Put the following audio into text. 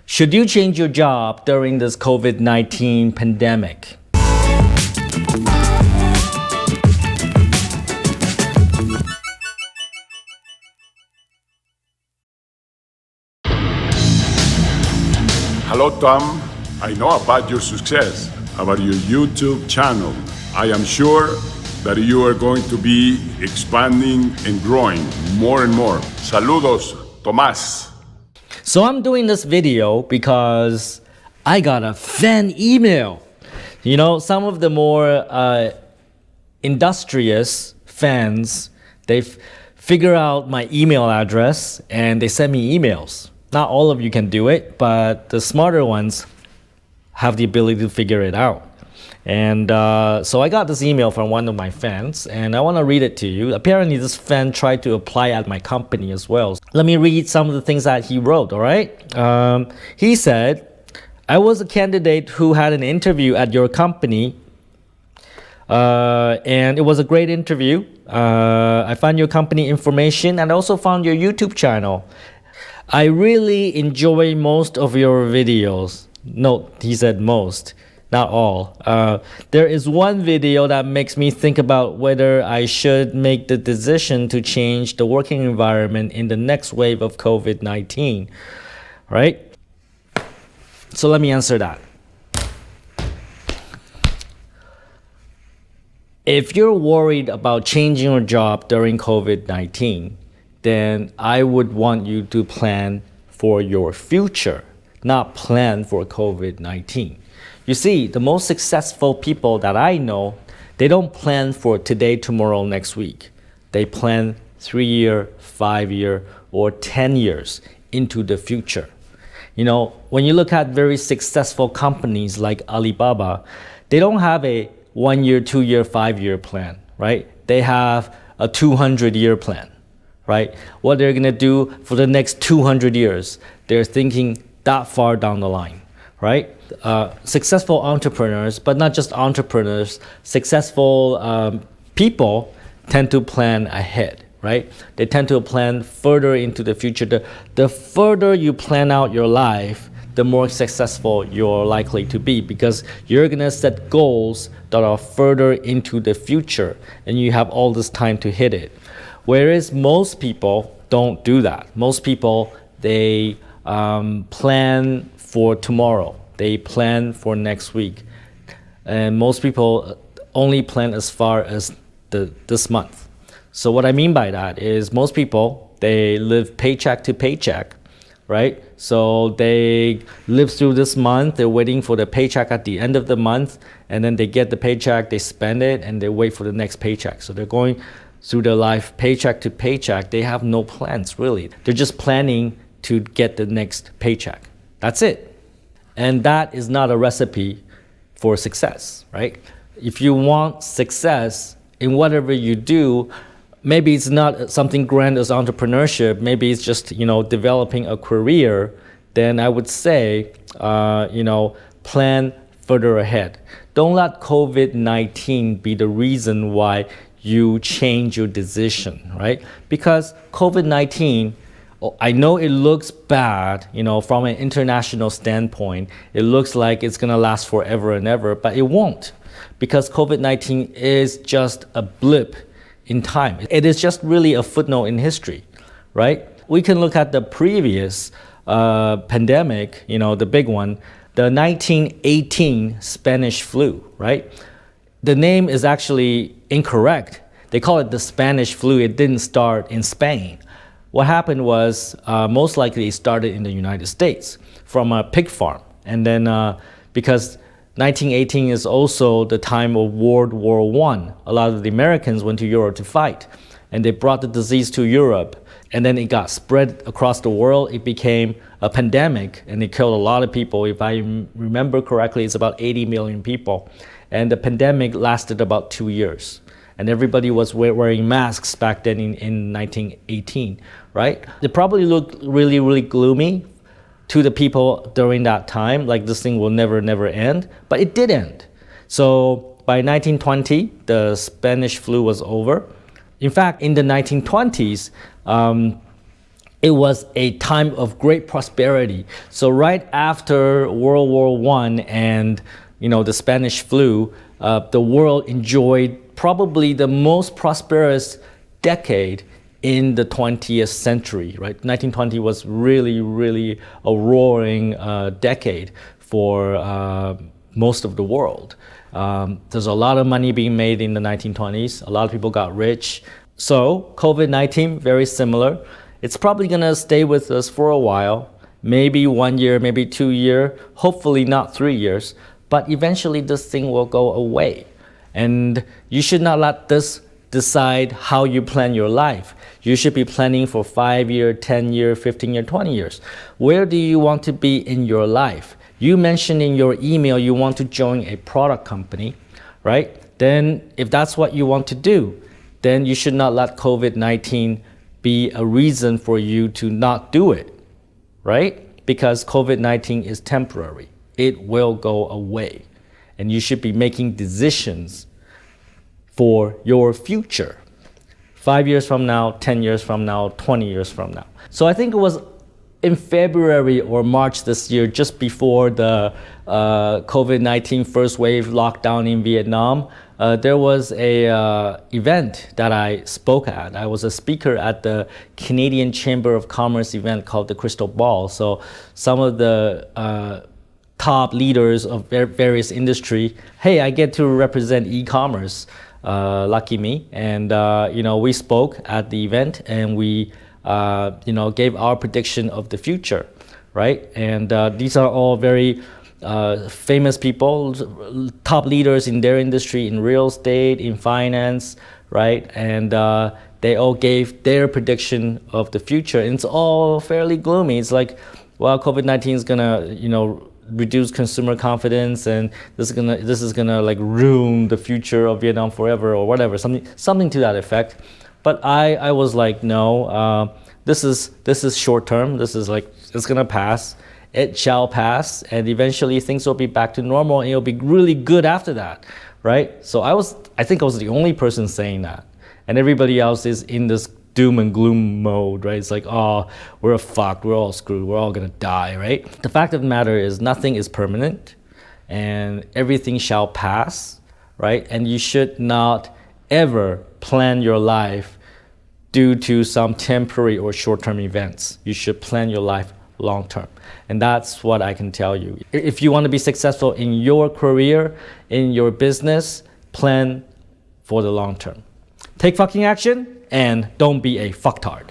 Should you change your job during this COVID-19 pandemic? Hello, Tom. I know about your success, about your YouTube channel. I am sure that you are going to be expanding and growing more and more. Saludos, Tomás. So I'm doing this video because I got a fan email. You know, some of the more industrious fans, they figure out my email address and they send me emails. Not all of you can do it, but the smarter ones have the ability to figure it out. And so I got this email from one of my fans, and I want to read it to you. Apparently, this fan tried to apply at my company as well. Let me read some of the things that he wrote, all right? He said, I was a candidate who had an interview at your company, and it was a great interview. I found your company information and also found your YouTube channel. I really enjoy most of your videos. Note, he said most. Not all. There is one video that makes me think about whether I should make the decision to change the working environment in the next wave of COVID-19. Right? So let me answer that. If you're worried about changing your job during COVID-19, then I would want you to plan for your future, not plan for COVID-19. You see, the most successful people that I know, they don't plan for today, tomorrow, next week. They plan 3-year, 5-year, or 10 years into the future. You know, when you look at very successful companies like Alibaba, they don't have a 1-year, 2-year, 5-year plan, right? They have a 200-year plan, right? What they're gonna do for the next 200 years, they're thinking that far down the line, right? Successful entrepreneurs, but not just entrepreneurs, successful people tend to plan ahead, right? They tend to plan further into the future. The further you plan out your life, the more successful you're likely to be, because you're gonna set goals that are further into the future and you have all this time to hit it. Whereas most people don't do that. Most people, they plan for tomorrow. They plan for next week. And most people only plan as far as this month. So what I mean by that is most people, they live paycheck to paycheck, right? So they live through this month, they're waiting for the paycheck at the end of the month, and then they get the paycheck, they spend it, and they wait for the next paycheck. So they're going through their life paycheck to paycheck. They have no plans, really. They're just planning to get the next paycheck. That's it. And that is not a recipe for success, right? If you want success in whatever you do, maybe it's not something grand as entrepreneurship, maybe it's just, you know, developing a career, then I would say, you know, plan further ahead. Don't let COVID-19 be the reason why you change your decision, right? Because COVID-19, I know it looks bad, you know, from an international standpoint. It looks like it's gonna last forever and ever, but it won't, because COVID-19 is just a blip in time. It is just really a footnote in history, right? We can look at the previous pandemic, you know, the big one, the 1918 Spanish flu, right? The name is actually incorrect. They call it the Spanish flu. It didn't start in Spain. What happened was, most likely it started in the United States from a pig farm. And then because 1918 is also the time of World War I, a lot of the Americans went to Europe to fight. And they brought the disease to Europe. And then it got spread across the world. It became a pandemic and it killed a lot of people. If I remember correctly, it's about 80 million people. And the pandemic lasted about 2 years. And everybody was wearing masks back then in 1918, right? It probably looked really, really gloomy to the people during that time, like this thing will never, never end, but it did end. So by 1920, the Spanish flu was over. In fact, in the 1920s, it was a time of great prosperity. So right after World War I and the Spanish flu, the world enjoyed probably the most prosperous decade in the 20th century, right? 1920 was really, really a roaring decade for most of the world. There's a lot of money being made in the 1920s. A lot of people got rich. So COVID-19, very similar. It's probably gonna stay with us for a while, maybe 1 year, maybe 2 years, hopefully not 3 years, but eventually this thing will go away. And you should not let this decide how you plan your life. You should be planning for 5 year, 10 year, 15 year, 20 years. Where do you want to be in your life? You mentioned in your email you want to join a product company, right? Then if that's what you want to do, then you should not let COVID-19 be a reason for you to not do it, right? Because COVID-19 is temporary. It will go away. And you should be making decisions for your future. 5 years from now, 10 years from now, 20 years from now. So I think it was in February or March this year, just before the COVID-19 first wave lockdown in Vietnam, there was a event that I spoke at. I was a speaker at the Canadian Chamber of Commerce event called the Crystal Ball. So some of the top leaders of various industry, hey, I get to represent e-commerce, lucky me. And we spoke at the event and we gave our prediction of the future, right? And these are all very famous people, top leaders in their industry, in real estate, in finance, right? And they all gave their prediction of the future. And it's all fairly gloomy. It's like, well, COVID-19 is gonna, reduce consumer confidence, and this is gonna like ruin the future of Vietnam forever, or whatever, something to that effect. But I was like, no, this is short term. This is like, it's gonna pass. It shall pass, and eventually things will be back to normal, and it'll be really good after that, right? So I think I was the only person saying that, and everybody else is in this doom and gloom mode, right? It's like, oh, we're fucked, we're all screwed, we're all gonna die, right? The fact of the matter is nothing is permanent, and everything shall pass, right? And you should not ever plan your life due to some temporary or short-term events. You should plan your life long-term. And that's what I can tell you. If you want to be successful in your career, in your business, plan for the long term. Take fucking action and don't be a fucktard.